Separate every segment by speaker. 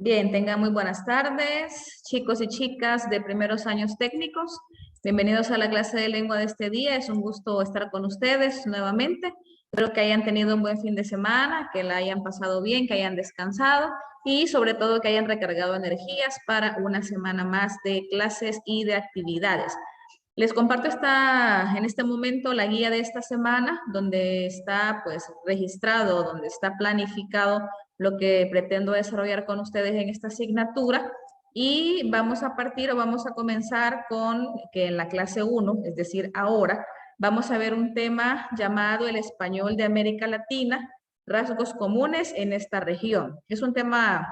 Speaker 1: Bien, tengan muy buenas tardes, chicos y chicas de primeros años técnicos. Bienvenidos a la clase de lengua de este día. Es un gusto estar con ustedes nuevamente. Espero que hayan tenido un buen fin de semana, que la hayan pasado bien, que hayan descansado y sobre todo que hayan recargado energías para una semana más de clases y de actividades. Les comparto en este momento la guía de esta semana, donde está pues registrado, donde está planificado lo que pretendo desarrollar con ustedes en esta asignatura. Y vamos a partir o vamos a comenzar con que en la clase 1, es decir, ahora, vamos a ver un tema llamado el español de América Latina, rasgos comunes en esta región. Es un tema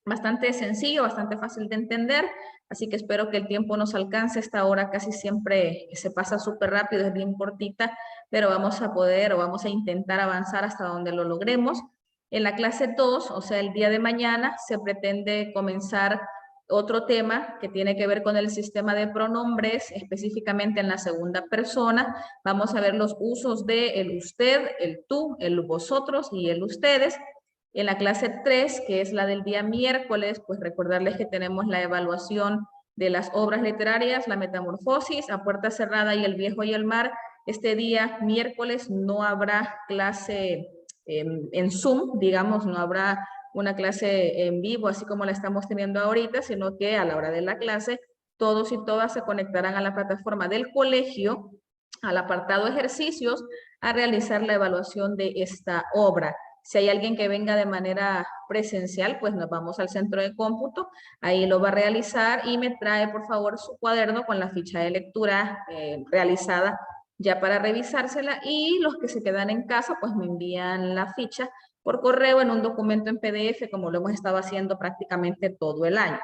Speaker 1: bastante sencillo, bastante fácil de entender, así que espero que el tiempo nos alcance. Esta hora casi siempre se pasa súper rápido, es bien cortita, pero vamos a poder o vamos a intentar avanzar hasta donde lo logremos. En la clase 2, o sea, el día de mañana, se pretende comenzar otro tema que tiene que ver con el sistema de pronombres, específicamente en la segunda persona. Vamos a ver los usos de el usted, el tú, el vosotros y el ustedes. En la clase 3, que es la del día miércoles, pues recordarles que tenemos la evaluación de las obras literarias, la metamorfosis, A puerta cerrada y El viejo y el mar. Este día miércoles no habrá clase en Zoom, digamos, no habrá una clase en vivo, así como la estamos teniendo ahorita, sino que a la hora de la clase, todos y todas se conectarán a la plataforma del colegio, al apartado ejercicios, a realizar la evaluación de esta obra. Si hay alguien que venga de manera presencial, pues nos vamos al centro de cómputo, ahí lo va a realizar y me trae por favor su cuaderno con la ficha de lectura realizada ya para revisársela, y los que se quedan en casa pues me envían la ficha por correo en un documento en PDF como lo hemos estado haciendo prácticamente todo el año.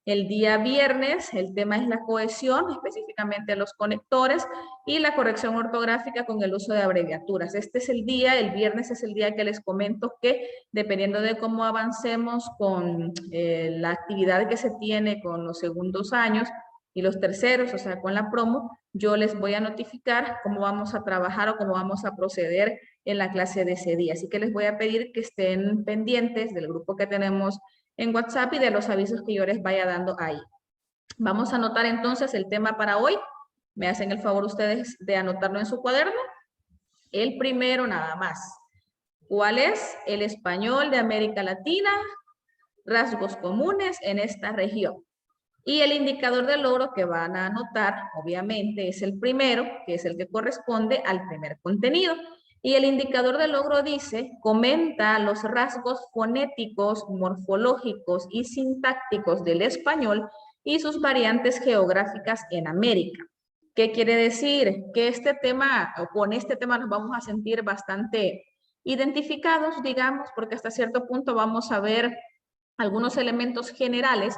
Speaker 1: El día viernes el tema es la cohesión, específicamente los conectores y la corrección ortográfica con el uso de abreviaturas. Este es el día, el viernes es el día que les comento que dependiendo de cómo avancemos con la actividad que se tiene con los segundos años y los terceros, o sea, con la promo, yo les voy a notificar cómo vamos a trabajar o cómo vamos a proceder en la clase de ese día. Así que les voy a pedir que estén pendientes del grupo que tenemos en WhatsApp y de los avisos que yo les vaya dando ahí. Vamos a anotar entonces el tema para hoy. Me hacen el favor ustedes de anotarlo en su cuaderno. El primero nada más. ¿Cuál es el español de América Latina? Rasgos comunes en esta región. Y el indicador de logro que van a anotar, obviamente, es el primero, que es el que corresponde al primer contenido. Y el indicador de logro dice, comenta los rasgos fonéticos, morfológicos y sintácticos del español y sus variantes geográficas en América. ¿Qué quiere decir? Que este tema, o con este tema nos vamos a sentir bastante identificados, digamos, porque hasta cierto punto vamos a ver algunos elementos generales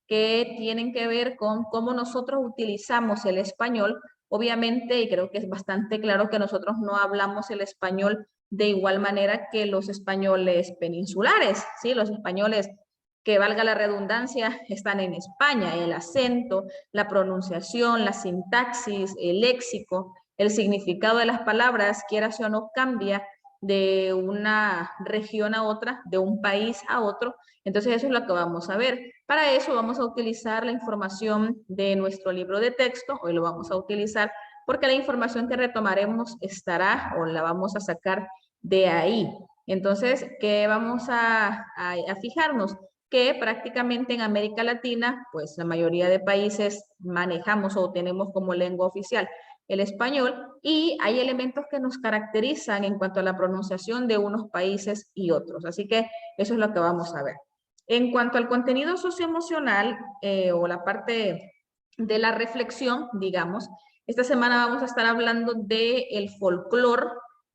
Speaker 1: que tienen que ver con cómo nosotros utilizamos el español. Obviamente, y creo que es bastante claro que nosotros no hablamos el español de igual manera que los españoles peninsulares, ¿sí? Los españoles, que valga la redundancia, están en España. El acento, la pronunciación, la sintaxis, el léxico, el significado de las palabras, quiera o no, cambia de una región a otra, de un país a otro. Entonces eso es lo que vamos a ver. Para eso vamos a utilizar la información de nuestro libro de texto. Hoy lo vamos a utilizar porque la información que retomaremos estará o la vamos a sacar de ahí. Entonces, ¿qué vamos a fijarnos? Que prácticamente en América Latina, pues la mayoría de países manejamos o tenemos como lengua oficial el español, y hay elementos que nos caracterizan en cuanto a la pronunciación de unos países y otros. Así que eso es lo que vamos a ver. En cuanto al contenido socioemocional o la parte de la reflexión, digamos, esta semana vamos a estar hablando del folclore,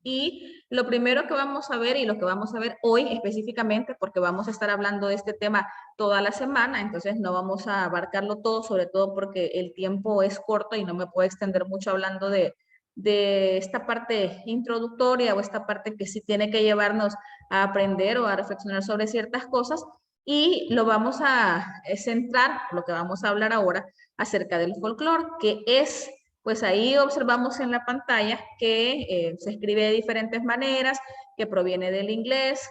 Speaker 1: y lo primero que vamos a ver y lo que vamos a ver hoy específicamente, porque vamos a estar hablando de este tema toda la semana, entonces no vamos a abarcarlo todo, sobre todo porque el tiempo es corto y no me puedo extender mucho hablando de esta parte introductoria o esta parte que sí tiene que llevarnos a aprender o a reflexionar sobre ciertas cosas, y lo vamos a centrar, lo que vamos a hablar ahora, acerca del folclore, que es, pues ahí observamos en la pantalla que se escribe de diferentes maneras, que proviene del inglés,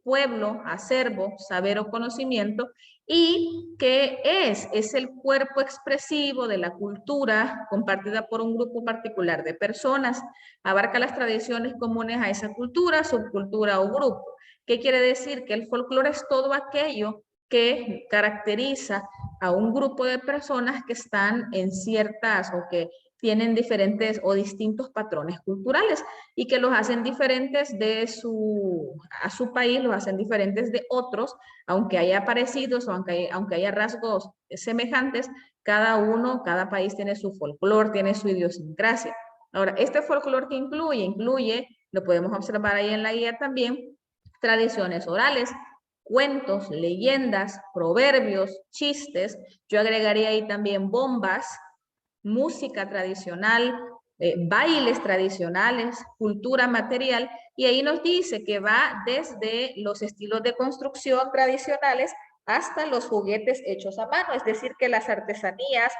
Speaker 1: pueblo, acervo, saber o conocimiento, ¿Y qué es? Es el cuerpo expresivo de la cultura compartida por un grupo particular de personas. Abarca las tradiciones comunes a esa cultura, subcultura o grupo. ¿Qué quiere decir? Que el folclore es todo aquello que caracteriza a un grupo de personas que están en ciertas o que tienen diferentes o distintos patrones culturales y que los hacen diferentes a su país, los hacen diferentes de otros, aunque haya parecidos o aunque haya rasgos semejantes, cada país tiene su folclore, tiene su idiosincrasia. Ahora, este folclore que incluye, lo podemos observar ahí en la guía también, tradiciones orales, cuentos, leyendas, proverbios, chistes. Yo agregaría ahí también bombas, música tradicional, bailes tradicionales, cultura material, y ahí nos dice que va desde los estilos de construcción tradicionales hasta los juguetes hechos a mano, es decir, que las artesanías,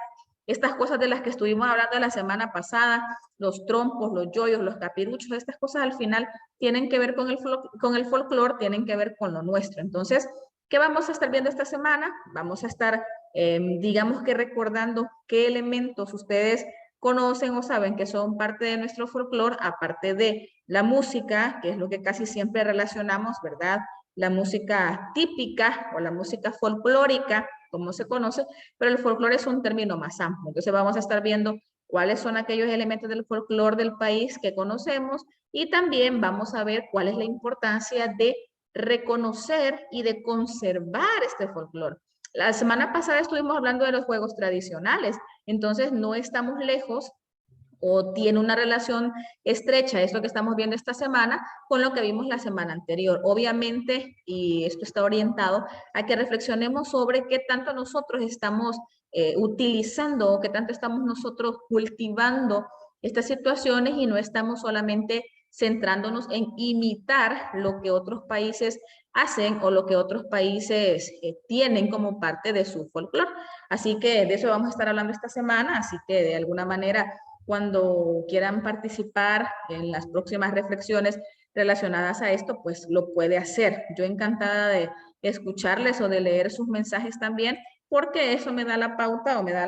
Speaker 1: estas cosas de las que estuvimos hablando la semana pasada, los trompos, los yoyos, los capiruchos, estas cosas al final tienen que ver con el folclore, tienen que ver con lo nuestro. Entonces, ¿qué vamos a estar viendo esta semana? Vamos a estar digamos que recordando qué elementos ustedes conocen o saben que son parte de nuestro folclore, aparte de la música, que es lo que casi siempre relacionamos, ¿verdad? La música típica o la música folclórica, como se conoce, pero el folclore es un término más amplio. Entonces vamos a estar viendo cuáles son aquellos elementos del folclore del país que conocemos y también vamos a ver cuál es la importancia de reconocer y de conservar este folclore. La semana pasada estuvimos hablando de los juegos tradicionales, entonces no estamos lejos o tiene una relación estrecha, esto que estamos viendo esta semana, con lo que vimos la semana anterior. Obviamente, y esto está orientado a que reflexionemos sobre qué tanto nosotros estamos utilizando o qué tanto estamos nosotros cultivando estas situaciones y no estamos solamente centrándonos en imitar lo que otros países hacen o lo que otros países tienen como parte de su folclore. Así que de eso vamos a estar hablando esta semana, así que de alguna manera cuando quieran participar en las próximas reflexiones relacionadas a esto, pues lo puede hacer. Yo encantada de escucharles o de leer sus mensajes también, porque eso me da la pauta o me da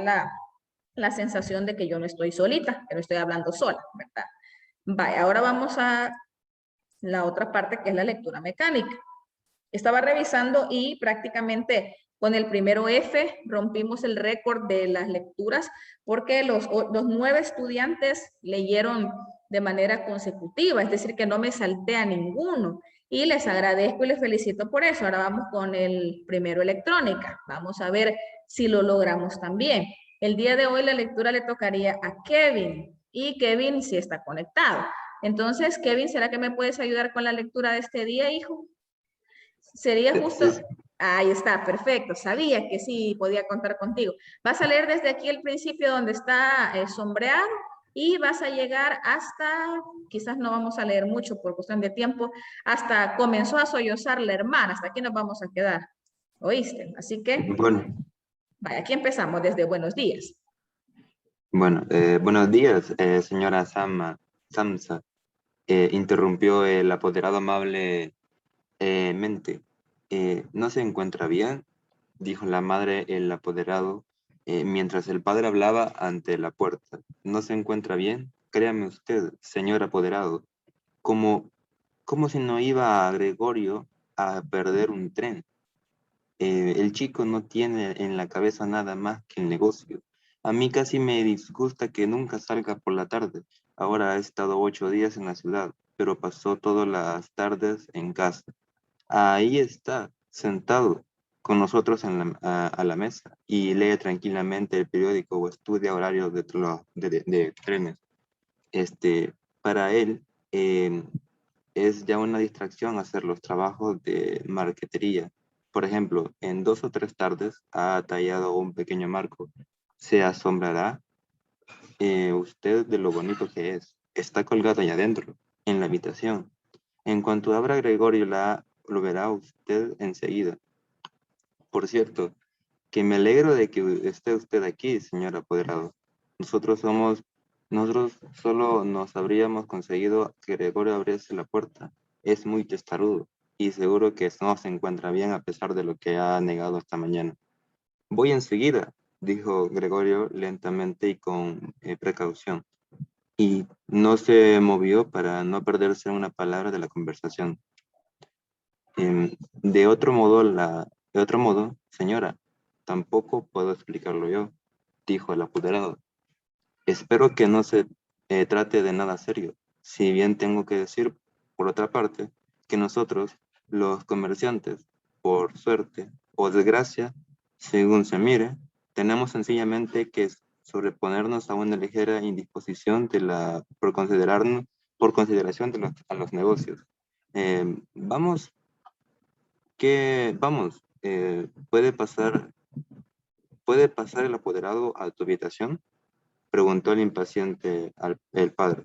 Speaker 1: la sensación de que yo no estoy solita, que no estoy hablando sola, ¿verdad? Vaya, ahora vamos a la otra parte que es la lectura mecánica. Estaba revisando y prácticamente con el primero F rompimos el récord de las lecturas porque los 9 estudiantes leyeron de manera consecutiva, es decir, que no me salté a ninguno. Y les agradezco y les felicito por eso. Ahora vamos con el primero electrónica. Vamos a ver si lo logramos también. El día de hoy la lectura le tocaría a Kevin y Kevin sí está conectado. Entonces, Kevin, ¿será que me puedes ayudar con la lectura de este día, hijo? Sería justo,
Speaker 2: Sí,
Speaker 1: ahí está, perfecto, sabía que sí podía contar contigo. Vas a leer desde aquí el principio donde está sombreado y vas a llegar hasta, quizás no vamos a leer mucho por cuestión de tiempo, hasta comenzó a sollozar la hermana, hasta aquí nos vamos a quedar, ¿oíste? Así que,
Speaker 2: bueno,
Speaker 1: vaya, aquí empezamos desde buenos días.
Speaker 2: buenos días, señora Samsa. Interrumpió el apoderado amablemente. ¿No se encuentra bien? Dijo la madre el apoderado, mientras el padre hablaba ante la puerta. ¿No se encuentra bien? Créame usted, señor apoderado, como, como si no iba a Gregorio a perder un tren. El chico no tiene en la cabeza nada más que el negocio. A mí casi me disgusta que nunca salga por la tarde. Ahora ha estado 8 días en la ciudad, pero pasó todas las tardes en casa. Ahí está, sentado con nosotros a la mesa y lee tranquilamente el periódico o estudia horarios de trenes. Para él es ya una distracción hacer los trabajos de marquetería. Por ejemplo, en 2 o 3 tardes ha tallado un pequeño marco. Se asombrará usted de lo bonito que es. Está colgado allá adentro, en la habitación. En cuanto abra Gregorio, lo verá usted enseguida. Por cierto, que me alegro de que esté usted aquí, señor apoderado. Nosotros solo nos habríamos conseguido que Gregorio abriese la puerta. Es muy testarudo. y seguro que no se encuentra bien a pesar de lo que ha negado esta mañana. Voy enseguida, dijo Gregorio lentamente y con precaución, y no se movió para no perderse una palabra de la conversación. De otro modo, señora, tampoco puedo explicarlo yo, dijo el apoderado. Espero que no se trate de nada serio, si bien tengo que decir, por otra parte, que nosotros, los comerciantes, por suerte o desgracia, según se mire, tenemos sencillamente que sobreponernos a una ligera indisposición por consideración a los negocios. Vamos, ¿puede pasar el apoderado a tu habitación? Preguntó el impaciente el padre.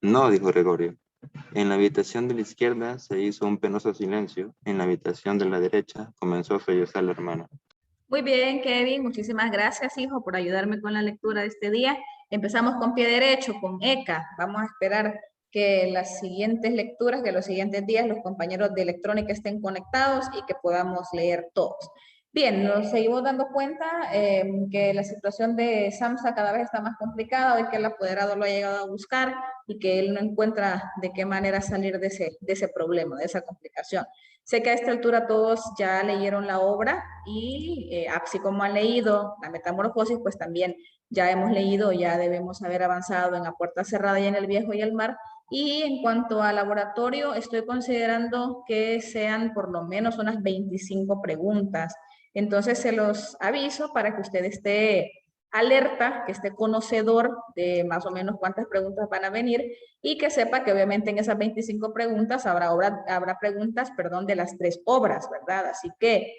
Speaker 2: No, dijo Gregorio. En la habitación de la izquierda se hizo un penoso silencio. En la habitación de la derecha comenzó a sollozar la hermana.
Speaker 1: Muy bien, Kevin, muchísimas gracias, hijo, por ayudarme con la lectura de este día. Empezamos con pie derecho, con ECA. Vamos a esperar que las siguientes lecturas, que los siguientes días los compañeros de electrónica estén conectados y que podamos leer todos. Bien, nos seguimos dando cuenta que la situación de Samsa cada vez está más complicada, de que el apoderado lo ha llegado a buscar y que él no encuentra de qué manera salir de ese problema, de esa complicación. Sé que a esta altura todos ya leyeron la obra y así como han leído la Metamorfosis, pues también ya hemos leído, ya debemos haber avanzado en La Puerta Cerrada y en El Viejo y el Mar. Y en cuanto al laboratorio, estoy considerando que sean por lo menos unas 25 preguntas. Entonces se los aviso para que usted esté alerta, que esté conocedor de más o menos cuántas preguntas van a venir y que sepa que obviamente en esas 25 preguntas habrá preguntas, perdón, de las 3 obras, ¿verdad? Así que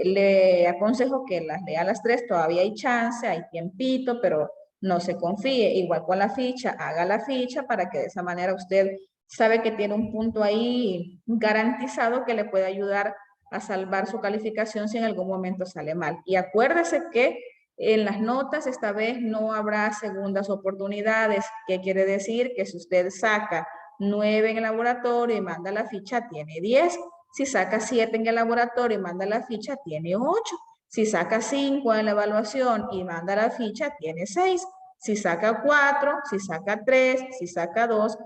Speaker 1: le aconsejo que las lea las 3, todavía hay chance, hay tiempito, pero no se confíe. Igual con la ficha, haga la ficha para que de esa manera usted sabe que tiene un punto ahí garantizado que le puede ayudar a salvar su calificación si en algún momento sale mal. Y acuérdese que en las notas esta vez no habrá segundas oportunidades. ¿Qué quiere decir? Que si usted saca 9 en el laboratorio y manda la ficha, tiene 10. Si saca 7 en el laboratorio y manda la ficha, tiene 8. Si saca 5 en la evaluación y manda la ficha, tiene 6. Si saca 4, si saca 3, si saca 2,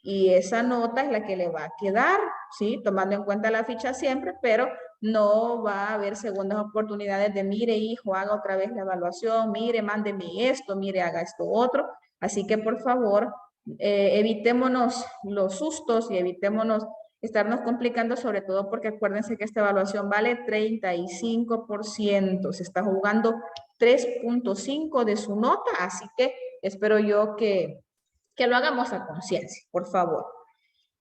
Speaker 1: y esa nota es la que le va a quedar, ¿sí? Tomando en cuenta la ficha siempre, pero no va a haber segundas oportunidades de mire, hijo, haga otra vez la evaluación, mire, mándeme esto, mire, haga esto otro. Así que por favor, evitémonos los sustos y evitémonos estarnos complicando, sobre todo porque acuérdense que esta evaluación vale 35%. Se está jugando 3.5 de su nota, así que espero yo que lo hagamos a conciencia, por favor.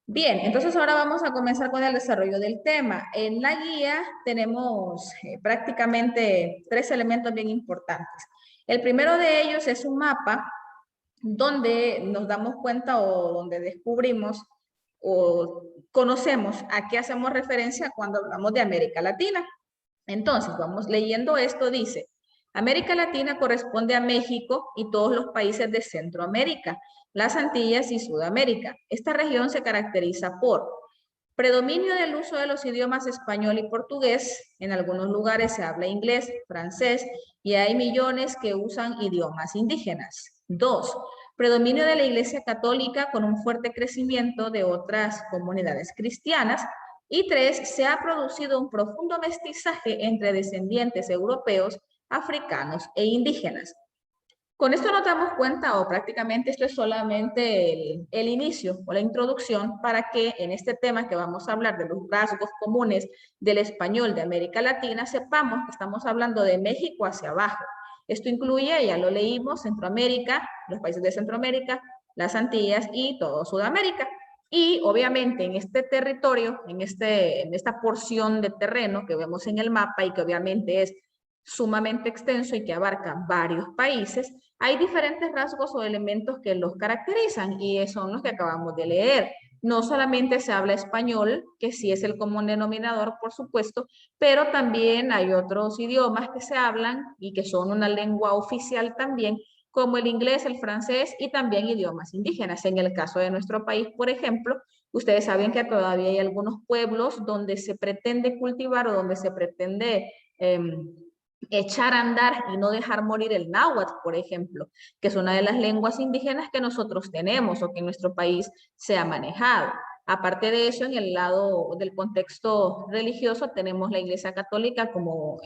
Speaker 1: Bien, entonces ahora vamos a comenzar con el desarrollo del tema. En la guía tenemos prácticamente 3 elementos bien importantes. El primero de ellos es un mapa donde nos damos cuenta o donde descubrimos o conocemos a qué hacemos referencia cuando hablamos de América Latina. Entonces, vamos leyendo esto, dice, América Latina corresponde a México y todos los países de Centroamérica, las Antillas y Sudamérica. Esta región se caracteriza por predominio del uso de los idiomas español y portugués. En algunos lugares se habla inglés, francés y hay millones que usan idiomas indígenas. 2. Predominio de la Iglesia Católica con un fuerte crecimiento de otras comunidades cristianas. Y 3, se ha producido un profundo mestizaje entre descendientes europeos, africanos e indígenas. Con esto nos damos cuenta, o prácticamente esto es solamente el inicio o la introducción para que en este tema que vamos a hablar de los rasgos comunes del español de América Latina, sepamos que estamos hablando de México hacia abajo. Esto incluye, ya lo leímos, Centroamérica, los países de Centroamérica, las Antillas y todo Sudamérica. Y obviamente en este territorio, en esta porción de terreno que vemos en el mapa y que obviamente es sumamente extenso y que abarca varios países, hay diferentes rasgos o elementos que los caracterizan y son los que acabamos de leer. No solamente se habla español, que sí es el común denominador, por supuesto, pero también hay otros idiomas que se hablan y que son una lengua oficial también, como el inglés, el francés y también idiomas indígenas. En el caso de nuestro país, por ejemplo, Ustedes saben que todavía hay algunos pueblos donde se pretende cultivar o donde se pretende echar a andar y no dejar morir el náhuatl, por ejemplo, que es una de las lenguas indígenas que nosotros tenemos o que en nuestro país se ha manejado. Aparte de eso, en el lado del contexto religioso, tenemos la Iglesia Católica como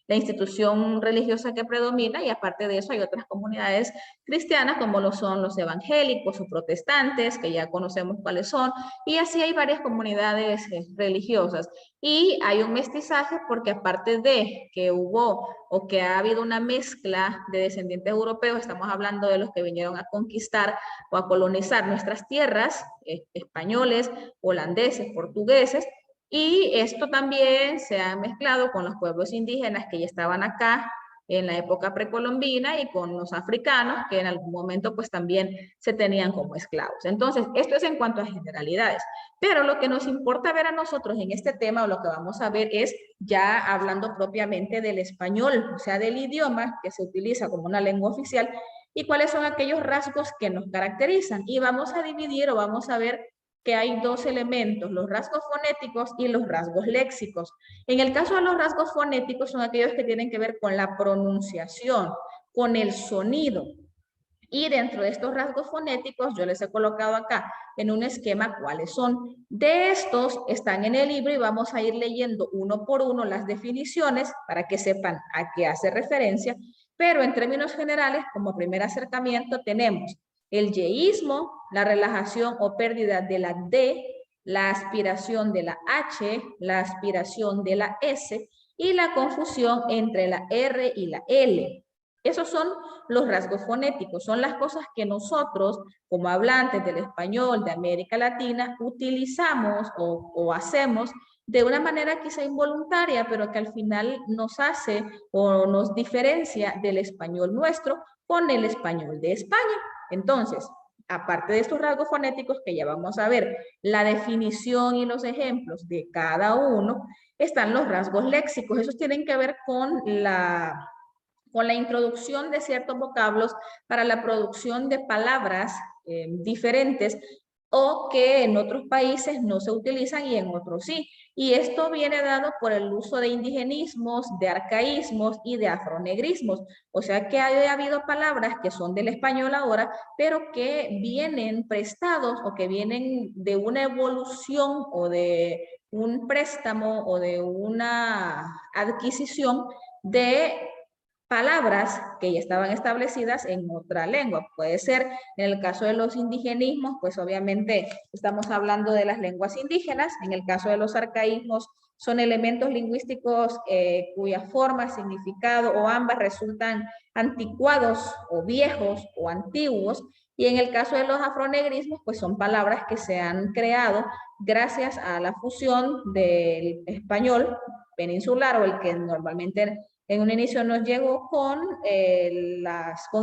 Speaker 1: la institución religiosa que predomina, y aparte de eso hay otras comunidades cristianas como lo son los evangélicos o protestantes, que ya conocemos cuáles son, y así hay varias comunidades religiosas. Y hay un mestizaje porque aparte de que hubo o que ha habido una mezcla de descendientes europeos, estamos hablando de los que vinieron a conquistar o a colonizar nuestras tierras, españoles, holandeses, portugueses, y esto también se ha mezclado con los pueblos indígenas que ya estaban acá en la época precolombina y con los africanos que en algún momento pues también se tenían como esclavos. Entonces, esto es en cuanto a generalidades. Pero lo que nos importa ver a nosotros en este tema o lo que vamos a ver es ya hablando propiamente del español, o sea, del idioma que se utiliza como una lengua oficial y cuáles son aquellos rasgos que nos caracterizan. Y vamos a dividir o vamos a ver que hay dos elementos, los rasgos fonéticos y los rasgos léxicos. En el caso de los rasgos fonéticos son aquellos que tienen que ver con la pronunciación, con el sonido. Y dentro de estos rasgos fonéticos, yo les he colocado acá en un esquema cuáles son. De estos están en el libro y vamos a ir leyendo uno por uno las definiciones para que sepan a qué hace referencia. Pero en términos generales, como primer acercamiento, tenemos el yeísmo, la relajación o pérdida de la D, la aspiración de la H, la aspiración de la S y la confusión entre la R y la L. Esos son los rasgos fonéticos, son las cosas que nosotros, como hablantes del español de América Latina, utilizamos o hacemos de una manera quizá involuntaria, pero que al final nos hace o nos diferencia del español nuestro con el español de España. Entonces, aparte de estos rasgos fonéticos que ya vamos a ver, la definición y los ejemplos de cada uno, están los rasgos léxicos. Esos tienen que ver con la introducción de ciertos vocablos para la producción de palabras diferentes o que en otros países no se utilizan y en otros sí. Y esto viene dado por el uso de indigenismos, de arcaísmos y de afronegrismos. O sea que ha habido palabras que son del español ahora, pero que vienen prestados o que vienen de una evolución o de un préstamo o de una adquisición de palabras que ya estaban establecidas en otra lengua. Puede ser, en el caso de los indigenismos, pues obviamente estamos hablando de las lenguas indígenas. En el caso de los arcaísmos, son elementos lingüísticos cuya forma, significado o ambas resultan anticuados o viejos o antiguos. Y en el caso de los afronegrismos, pues son palabras que se han creado gracias a la fusión del español peninsular o el que normalmente en un inicio nos llegó con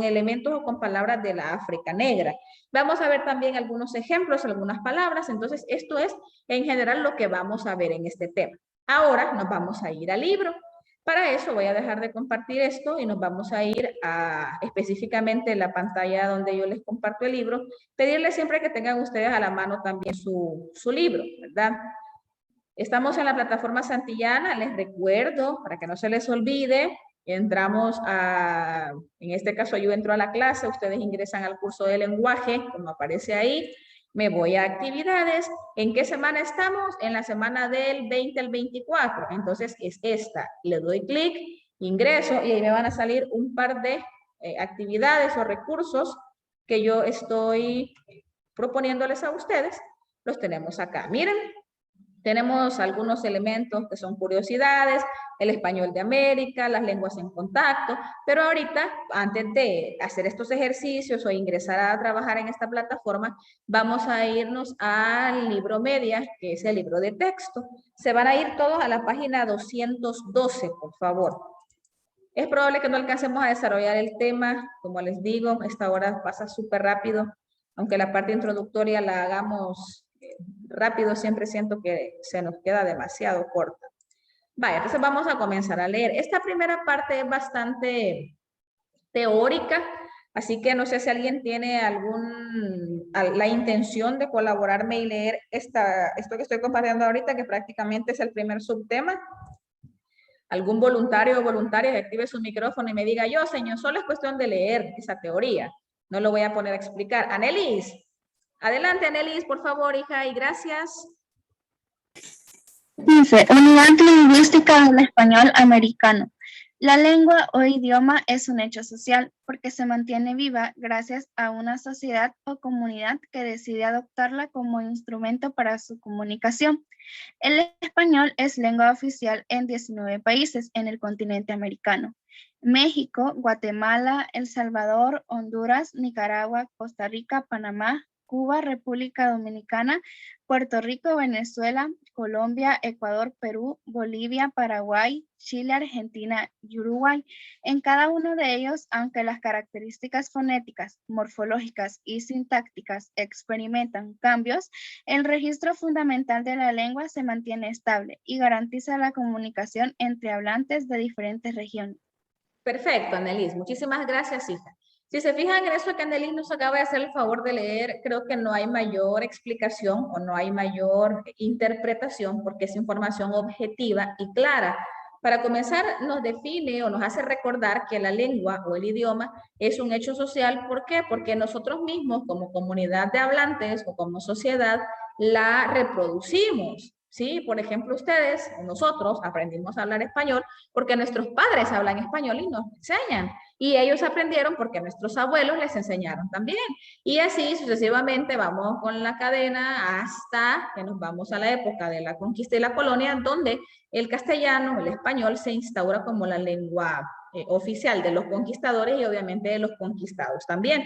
Speaker 1: elementos o con palabras de la África negra. Vamos a ver también algunos ejemplos, algunas palabras. Entonces, esto es en general lo que vamos a ver en este tema. Ahora nos vamos a ir al libro. Para eso voy a dejar de compartir esto y nos vamos a ir a específicamente la pantalla donde yo les comparto el libro. Pedirles siempre que tengan ustedes a la mano también su libro, ¿verdad? Estamos en la plataforma Santillana, les recuerdo, para que no se les olvide, entramos en este caso yo entro a la clase, ustedes ingresan al curso de lenguaje, como aparece ahí, me voy a actividades. ¿En qué semana estamos? En la semana del 20 al 24, entonces es esta. Le doy clic, ingreso y ahí me van a salir un par de actividades o recursos que yo estoy proponiéndoles a ustedes. Los tenemos acá, miren. Tenemos algunos elementos que son curiosidades, el español de América, las lenguas en contacto, pero ahorita, antes de hacer estos ejercicios o ingresar a trabajar en esta plataforma, vamos a irnos al libro media, que es el libro de texto. Se van a ir todos a la página 212, por favor. Es probable que no alcancemos a desarrollar el tema, como les digo, esta hora pasa súper rápido, aunque la parte introductoria la hagamos rápido, siempre siento que se nos queda demasiado corta. Vaya, entonces vamos a comenzar a leer. Esta primera parte es bastante teórica, Así que no sé si alguien tiene la intención de colaborarme y leer esto que estoy compartiendo ahorita, que prácticamente es el primer subtema. Algún voluntario o voluntaria que active su micrófono y me diga, yo, señor, solo es cuestión de leer esa teoría. No lo voy a poner a explicar. Anelis, adelante, Anelis, por favor, hija, y gracias.
Speaker 3: Dice, unidad lingüística del español americano. La lengua o idioma es un hecho social porque se mantiene viva gracias a una sociedad o comunidad que decide adoptarla como instrumento para su comunicación. El español es lengua oficial en 19 países en el continente americano. México, Guatemala, El Salvador, Honduras, Nicaragua, Costa Rica, Panamá, Cuba, República Dominicana, Puerto Rico, Venezuela, Colombia, Ecuador, Perú, Bolivia, Paraguay, Chile, Argentina y Uruguay. En cada uno de ellos, aunque las características fonéticas, morfológicas y sintácticas experimentan cambios, el registro fundamental de la lengua se mantiene estable y garantiza la comunicación entre hablantes de diferentes regiones.
Speaker 1: Perfecto, Anelis. Muchísimas gracias, hija. Si se fijan en eso que Anelis nos acaba de hacer el favor de leer, creo que no hay mayor explicación o no hay mayor interpretación porque es información objetiva y clara. Para comenzar, nos define o nos hace recordar que la lengua o el idioma es un hecho social. ¿Por qué? Porque nosotros mismos, como comunidad de hablantes o como sociedad, la reproducimos. ¿Sí? Por ejemplo, ustedes, nosotros aprendimos a hablar español porque nuestros padres hablan español y nos enseñan. Y ellos aprendieron porque nuestros abuelos les enseñaron también. Y así sucesivamente vamos con la cadena hasta que nos vamos a la época de la conquista y la colonia, donde el castellano, el español, se instaura como la lengua oficial de los conquistadores y obviamente de los conquistados también.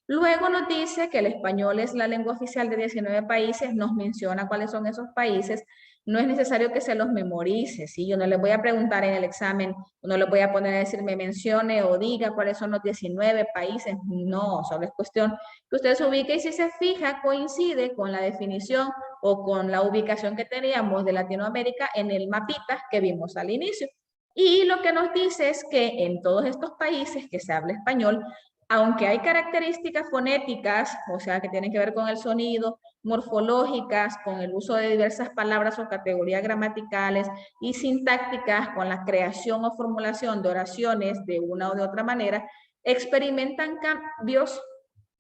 Speaker 1: Luego nos dice que el español es la lengua oficial de 19 países, nos menciona cuáles son esos países. No es necesario que se los memorice, ¿sí? Yo no les voy a preguntar en el examen, no les voy a poner a decir, me mencione o diga cuáles son los 19 países. No, solo es cuestión que usted se ubique y si se fija, coincide con la definición o con la ubicación que teníamos de Latinoamérica en el mapita que vimos al inicio. Y lo que nos dice es que en todos estos países que se habla español, aunque hay características fonéticas, o sea, que tienen que ver con el sonido, morfológicas, con el uso de diversas palabras o categorías gramaticales y sintácticas, con la creación o formulación de oraciones de una o de otra manera, experimentan cambios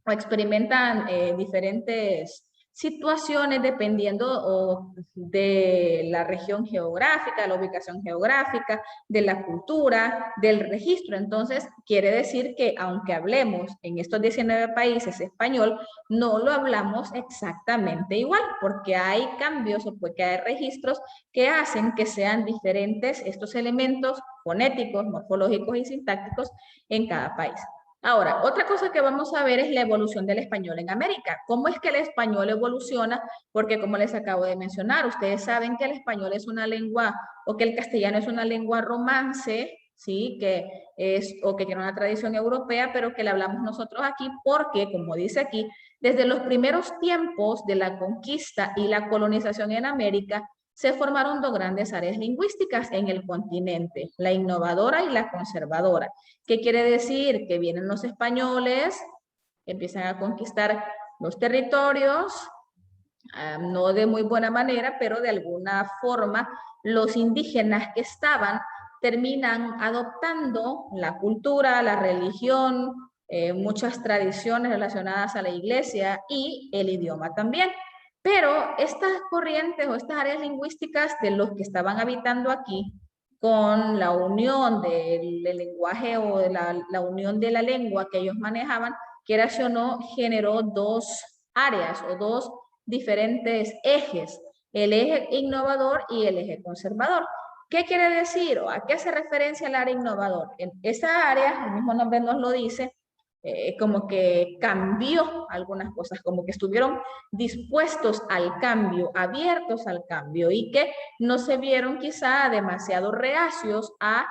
Speaker 1: o experimentan diferentes situaciones dependiendo de la región geográfica, la ubicación geográfica, de la cultura, del registro. Entonces, quiere decir que aunque hablemos en estos 19 países español, no lo hablamos exactamente igual, porque hay cambios o porque hay registros que hacen que sean diferentes estos elementos fonéticos, morfológicos y sintácticos en cada país. Ahora, otra cosa que vamos a ver es la evolución del español en América. ¿Cómo es que el español evoluciona? Porque como les acabo de mencionar, ustedes saben que el español es una lengua, o que el castellano es una lengua romance, ¿sí? O que tiene una tradición europea, pero que la hablamos nosotros aquí porque, como dice aquí, desde los primeros tiempos de la conquista y la colonización en América, se formaron dos grandes áreas lingüísticas en el continente, la innovadora y la conservadora. ¿Qué quiere decir? Que vienen los españoles, empiezan a conquistar los territorios, no de muy buena manera, pero de alguna forma los indígenas que estaban terminan adoptando la cultura, la religión, muchas tradiciones relacionadas a la iglesia y el idioma también. Pero estas corrientes o estas áreas lingüísticas de los que estaban habitando aquí, con la unión del lenguaje o de la unión de la lengua que ellos manejaban, quiera o no, generó dos áreas o dos diferentes ejes, el eje innovador y el eje conservador. ¿Qué quiere decir o a qué hace referencia el área innovador? En esa área, el mismo nombre nos lo dice, como que cambió algunas cosas, como que estuvieron dispuestos al cambio, abiertos al cambio y que no se vieron quizá demasiado reacios a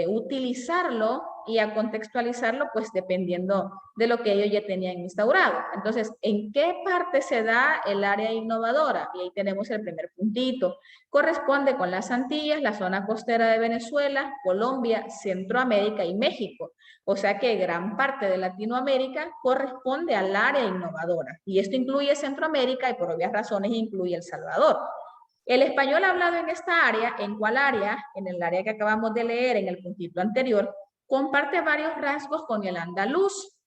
Speaker 1: utilizarlo y a contextualizarlo, pues dependiendo de lo que ellos ya tenían instaurado. Entonces, ¿en qué parte se da el área innovadora? Y ahí tenemos el primer puntito. Corresponde con las Antillas, la zona costera de Venezuela, Colombia, Centroamérica y México. O sea que gran parte de Latinoamérica corresponde al área innovadora. Y esto incluye Centroamérica y por obvias razones incluye El Salvador. El español hablado en esta área, ¿en cuál área? En el área que acabamos de leer en el puntito anterior, comparte varios rasgos con el andaluz.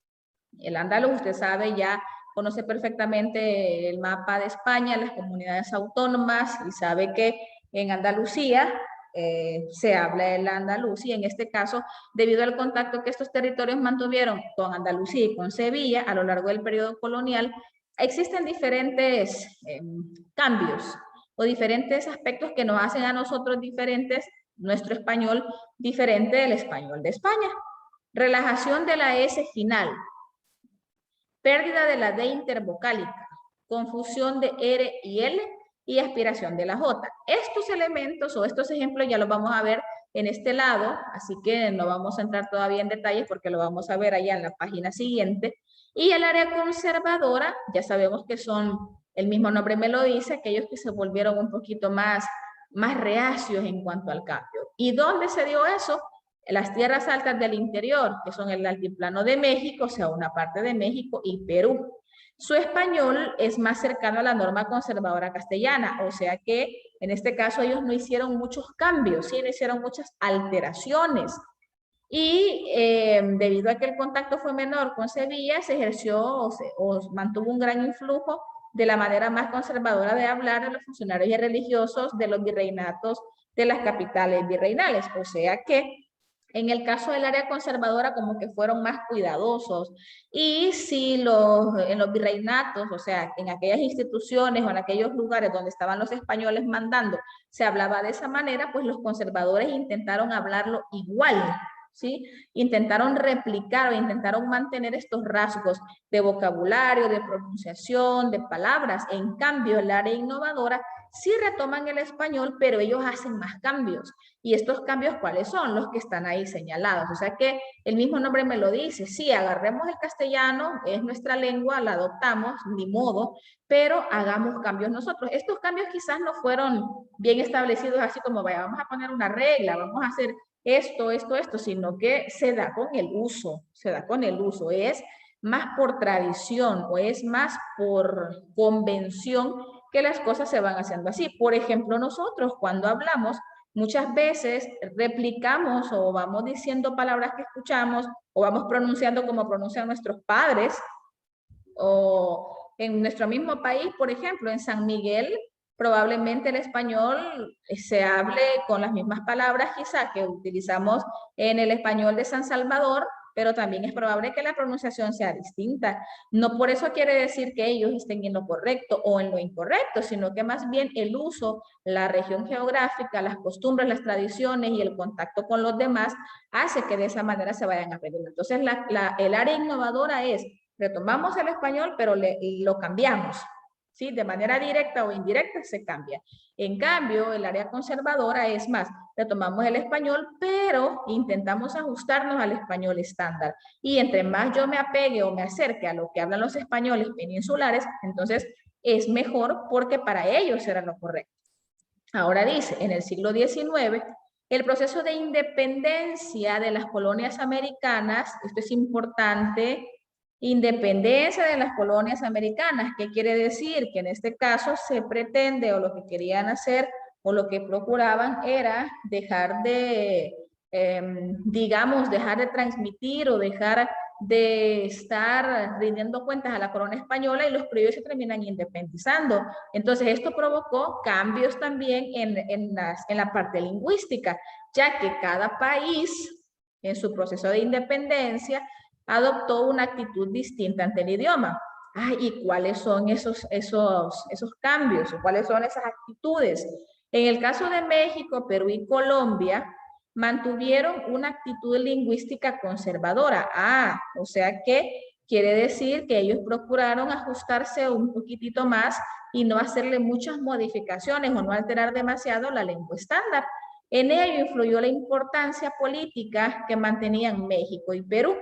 Speaker 1: El andaluz, usted sabe, ya conoce perfectamente el mapa de España, las comunidades autónomas, y sabe que en Andalucía se habla el andaluz, y en este caso, debido al contacto que estos territorios mantuvieron con Andalucía y con Sevilla a lo largo del periodo colonial, existen diferentes cambios o diferentes aspectos que nos hacen a nosotros diferentes, nuestro español diferente del español de España. Relajación de la S final, pérdida de la D intervocálica, confusión de R y L y aspiración de la J. Estos elementos o estos ejemplos ya los vamos a ver en este lado, así que no vamos a entrar todavía en detalles porque lo vamos a ver allá en la página siguiente. Y el área conservadora, ya sabemos que son, el mismo nombre me lo dice, aquellos que se volvieron un poquito más reacios en cuanto al cambio. ¿Y dónde se dio eso? En las tierras altas del interior, que son el altiplano de México, o sea, una parte de México y Perú. Su español es más cercano a la norma conservadora castellana, o sea que en este caso ellos no hicieron muchos cambios, sí, no hicieron muchas alteraciones. Y debido a que el contacto fue menor con Sevilla, se ejerció o mantuvo un gran influjo de la manera más conservadora de hablar de los funcionarios y religiosos de los virreinatos de las capitales virreinales. O sea que en el caso del área conservadora como que fueron más cuidadosos. Y si en los virreinatos, o sea, en aquellas instituciones o en aquellos lugares donde estaban los españoles mandando, se hablaba de esa manera, pues los conservadores intentaron hablarlo igual, ¿sí? Intentaron replicar o intentaron mantener estos rasgos de vocabulario, de pronunciación, de palabras. En cambio, el área innovadora sí retoman el español, pero ellos hacen más cambios. ¿Y estos cambios cuáles son? Los que están ahí señalados. O sea que el mismo nombre me lo dice. Sí, agarremos el castellano, es nuestra lengua, la adoptamos, ni modo, pero hagamos cambios nosotros. Estos cambios quizás no fueron bien establecidos así como, vaya, vamos a poner una regla, vamos a hacer esto, sino que se da con el uso, es más por tradición o es más por convención que las cosas se van haciendo así. Por ejemplo, nosotros cuando hablamos, muchas veces replicamos o vamos diciendo palabras que escuchamos o vamos pronunciando como pronuncian nuestros padres, o en nuestro mismo país, por ejemplo, en San Miguel, probablemente el español se hable con las mismas palabras quizá que utilizamos en el español de San Salvador, pero también es probable que la pronunciación sea distinta. No por eso quiere decir que ellos estén en lo correcto o en lo incorrecto, sino que más bien el uso, la región geográfica, las costumbres, las tradiciones y el contacto con los demás hace que de esa manera se vayan aprendiendo. Entonces, el área innovadora es, retomamos el español, pero lo cambiamos, ¿sí? De manera directa o indirecta se cambia. En cambio, el área conservadora es más, retomamos el español, pero intentamos ajustarnos al español estándar. Y entre más yo me apegue o me acerque a lo que hablan los españoles peninsulares, entonces es mejor porque para ellos era lo correcto. Ahora dice, en el siglo XIX, el proceso de independencia de las colonias americanas, esto es importante, independencia de las colonias americanas. ¿Qué quiere decir? Que en este caso se pretende o lo que querían hacer o lo que procuraban era dejar de, digamos, dejar de transmitir o dejar de estar rindiendo cuentas a la corona española y los criollos se terminan independizando. Entonces esto provocó cambios también en la parte lingüística, ya que cada país en su proceso de independencia adoptó una actitud distinta ante el idioma. ¿Y cuáles son esos cambios? ¿Cuáles son esas actitudes? En el caso de México, Perú y Colombia, mantuvieron una actitud lingüística conservadora. O sea que quiere decir que ellos procuraron ajustarse un poquitito más y no hacerle muchas modificaciones o no alterar demasiado la lengua estándar. En ello influyó la importancia política que mantenían México y Perú,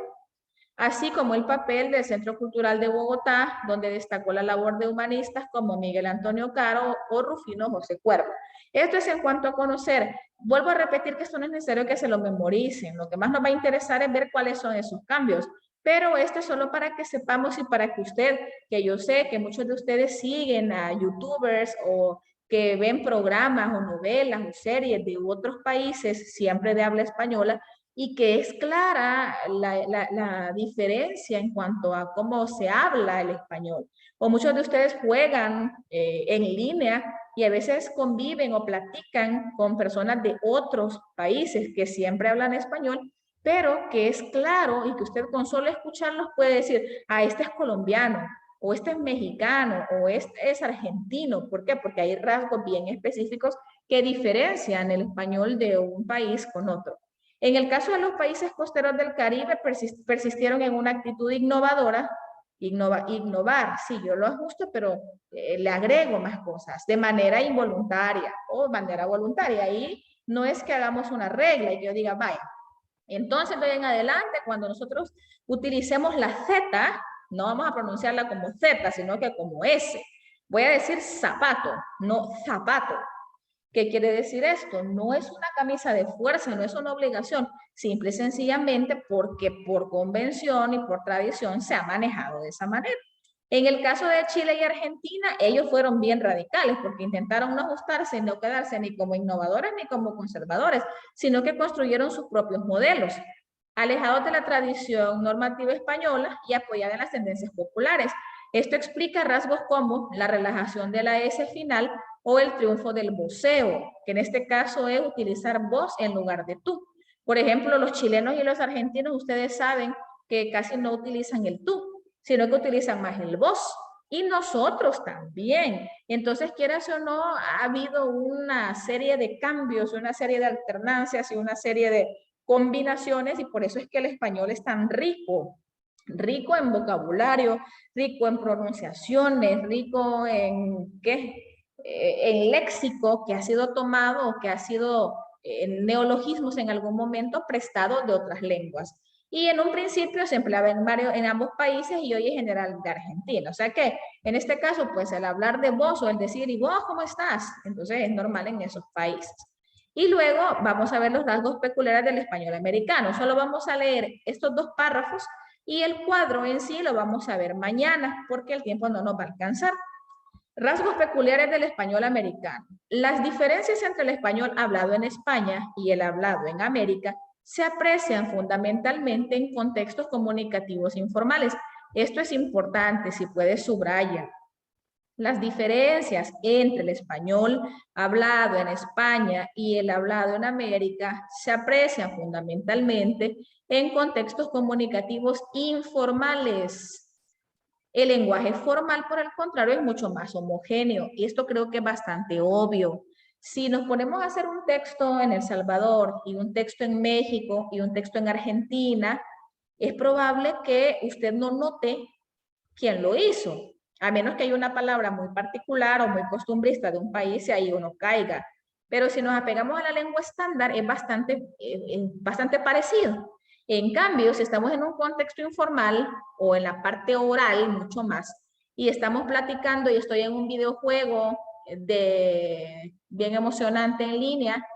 Speaker 1: así como el papel del Centro Cultural de Bogotá, donde destacó la labor de humanistas como Miguel Antonio Caro o Rufino José Cuervo. Esto es en cuanto a conocer. Vuelvo a repetir que esto no es necesario que se lo memoricen. Lo que más nos va a interesar es ver cuáles son esos cambios. Pero esto es solo para que sepamos y para que usted, que yo sé que muchos de ustedes siguen a youtubers o que ven programas o novelas o series de otros países, siempre de habla española, y que es clara la diferencia en cuanto a cómo se habla el español. O muchos de ustedes juegan en línea y a veces conviven o platican con personas de otros países que siempre hablan español, pero que es claro y que usted con solo escucharlos puede decir, ah, este es colombiano, o este es mexicano, o este es argentino. ¿Por qué? Porque hay rasgos bien específicos que diferencian el español de un país con otro. En el caso de los países costeros del Caribe, persistieron en una actitud innovadora. Innovar, sí, yo lo ajusto, pero le agrego más cosas, de manera involuntaria o de manera voluntaria. Ahí no es que hagamos una regla y que yo diga, vaya, entonces de ahí en adelante, cuando nosotros utilicemos la Z, no vamos a pronunciarla como Z, sino que como S. Voy a decir zapato, no zapato. ¿Qué quiere decir esto? No es una camisa de fuerza, no es una obligación, simple y sencillamente porque por convención y por tradición se ha manejado de esa manera. En el caso de Chile y Argentina, ellos fueron bien radicales porque intentaron no ajustarse y no quedarse ni como innovadores ni como conservadores, sino que construyeron sus propios modelos, alejados de la tradición normativa española y apoyados en las tendencias populares. Esto explica rasgos como la relajación de la S final o el triunfo del voceo, que en este caso es utilizar vos en lugar de tú. Por ejemplo, los chilenos y los argentinos, ustedes saben que casi no utilizan el tú, sino que utilizan más el vos. Y nosotros también. Entonces, quieras o no, ha habido una serie de cambios, una serie de alternancias y una serie de combinaciones, y por eso es que el español es tan rico. Rico en vocabulario, rico en pronunciaciones, rico en, ¿qué? En léxico que ha sido tomado o que ha sido neologismos en algún momento prestado de otras lenguas. Y en un principio se empleaba en ambos países y hoy en general de Argentina. O sea que en este caso, pues el hablar de vos o el decir, ¿y vos cómo estás? Entonces es normal en esos países. Y luego vamos a ver los rasgos peculiares del español americano. Solo vamos a leer estos dos párrafos y el cuadro en sí lo vamos a ver mañana porque el tiempo no nos va a alcanzar. Rasgos peculiares del español americano. Las diferencias entre el español hablado en España y el hablado en América se aprecian fundamentalmente en contextos comunicativos informales. Esto es importante, si puedes subrayar. Las diferencias entre el español hablado en España y el hablado en América se aprecian fundamentalmente en contextos comunicativos informales. El lenguaje formal, por el contrario, es mucho más homogéneo y esto creo que es bastante obvio. Si nos ponemos a hacer un texto en El Salvador y un texto en México y un texto en Argentina, es probable que usted no note quién lo hizo, a menos que haya una palabra muy particular o muy costumbrista de un país y ahí uno caiga. Pero si nos apegamos a la lengua estándar, es bastante parecido. En cambio, si estamos en un contexto informal o en la parte oral, mucho más, y estamos platicando y estoy en un videojuego bien emocionante en línea,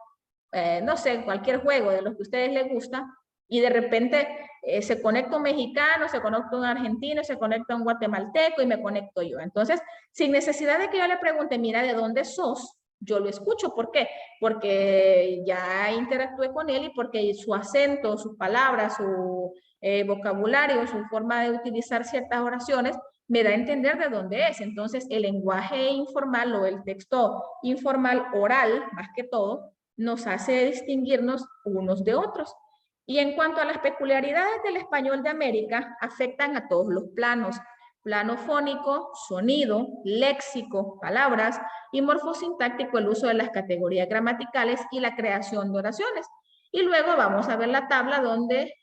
Speaker 1: no sé, cualquier juego de los que a ustedes les gusta, y de repente se conecta un mexicano, se conecta un argentino, se conecta un guatemalteco y me conecto yo. Entonces, sin necesidad de que yo le pregunte, mira, ¿de dónde sos? Yo lo escucho. ¿Por qué? Porque ya interactué con él y porque su acento, sus palabras, su vocabulario, su forma de utilizar ciertas oraciones me da a entender de dónde es. Entonces, el lenguaje informal o el texto informal oral, más que todo, nos hace distinguirnos unos de otros. Y en cuanto a las peculiaridades del español de América, afectan a todos los planos. Plano fónico, sonido, léxico, palabras y morfosintáctico, el uso de las categorías gramaticales y la creación de oraciones. Y luego vamos a ver la tabla donde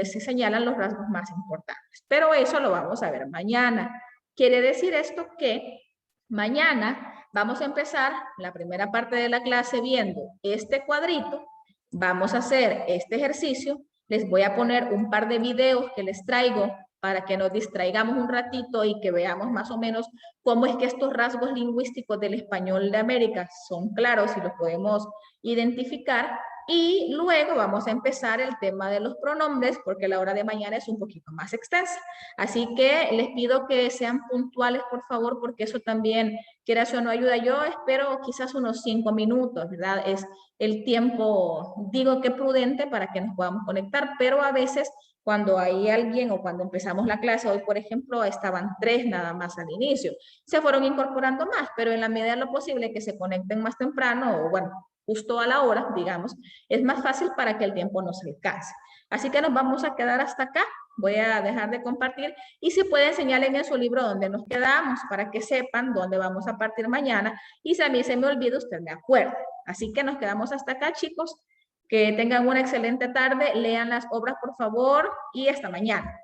Speaker 1: se señalan los rasgos más importantes. Pero eso lo vamos a ver mañana. Quiere decir esto que mañana vamos a empezar la primera parte de la clase viendo este cuadrito. Vamos a hacer este ejercicio. Les voy a poner un par de videos que les traigo para que nos distraigamos un ratito y que veamos más o menos cómo es que estos rasgos lingüísticos del español de América son claros y los podemos identificar. Y luego vamos a empezar el tema de los pronombres porque la hora de mañana es un poquito más extensa. Así que les pido que sean puntuales, por favor, porque eso también, quiera o no, ayuda. Yo espero quizás unos 5 minutos, ¿verdad? Es el tiempo, digo que prudente para que nos podamos conectar, pero a veces cuando hay alguien o cuando empezamos la clase, hoy por ejemplo estaban 3 nada más al inicio, se fueron incorporando más, pero en la medida de lo posible que se conecten más temprano o bueno, justo a la hora, digamos, es más fácil para que el tiempo no se alcance. Así que nos vamos a quedar hasta acá. Voy a dejar de compartir y si pueden señalen en su libro donde nos quedamos para que sepan dónde vamos a partir mañana y si a mí se me olvida usted me acuerda. Así que nos quedamos hasta acá, chicos. Que tengan una excelente tarde, lean las obras por favor y hasta mañana.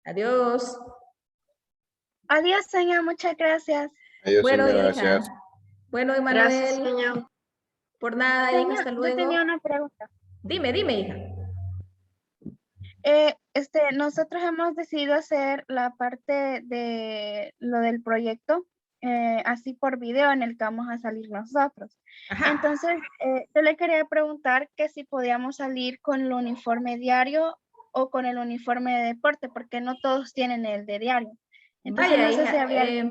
Speaker 1: Adiós.
Speaker 3: Adiós, señor, muchas gracias.
Speaker 4: Adiós,
Speaker 1: Bueno,
Speaker 4: señor,
Speaker 1: hija.
Speaker 4: gracias.
Speaker 1: Bueno,
Speaker 5: Gracias,
Speaker 1: Emanuel.
Speaker 5: señor.
Speaker 1: Por nada, hija,
Speaker 3: Señor,
Speaker 1: hasta
Speaker 3: yo
Speaker 1: luego.
Speaker 3: tenía una pregunta.
Speaker 1: Dime, hija.
Speaker 3: Nosotros hemos decidido hacer la parte de lo del proyecto así por video en el que vamos a salir nosotros.
Speaker 1: Ajá.
Speaker 3: Entonces, yo le quería preguntar que si podíamos salir con el uniforme diario o con el uniforme de deporte, porque no todos tienen el de diario. Entonces,
Speaker 1: Vaya,
Speaker 3: no sé
Speaker 1: hija,
Speaker 3: si habría...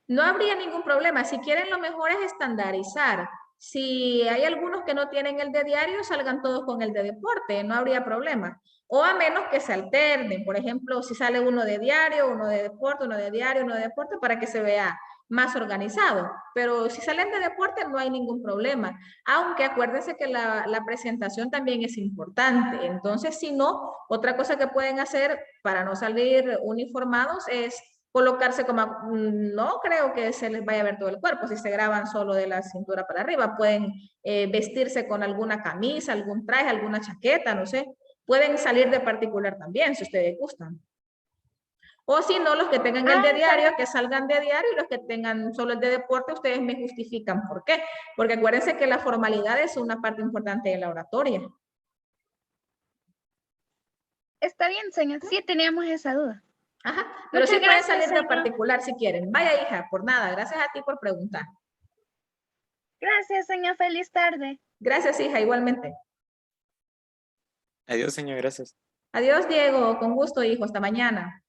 Speaker 1: no habría ningún problema. Si quieren, lo mejor es estandarizar. Si hay algunos que no tienen el de diario, salgan todos con el de deporte, no habría problema. O a menos que se alternen. Por ejemplo, si sale uno de diario, uno de deporte, uno de diario, uno de deporte, para que se vea más organizado. Pero si salen de deporte, no hay ningún problema. Aunque acuérdense que la presentación también es importante. Entonces, si no, otra cosa que pueden hacer para no salir uniformados es colocarse como, no creo que se les vaya a ver todo el cuerpo, si se graban solo de la cintura para arriba, pueden vestirse con alguna camisa, algún traje, alguna chaqueta, no sé, pueden salir de particular también, si ustedes gustan. O si no, los que tengan el de diario, que salgan de diario, y los que tengan solo el de deporte, ustedes me justifican por qué. Porque acuérdense que la formalidad es una parte importante de la oratoria.
Speaker 3: Está bien, señor, sí teníamos esa duda.
Speaker 1: Ajá, pero
Speaker 3: Muchas
Speaker 1: sí pueden
Speaker 3: gracias,
Speaker 1: salir de
Speaker 3: señor.
Speaker 1: particular si quieren. Vaya, hija, por nada, gracias a ti por preguntar.
Speaker 3: Gracias, señor, feliz tarde.
Speaker 1: Gracias, hija, igualmente.
Speaker 4: Adiós, señor, gracias.
Speaker 1: Adiós, Diego, con gusto, hijo, hasta mañana.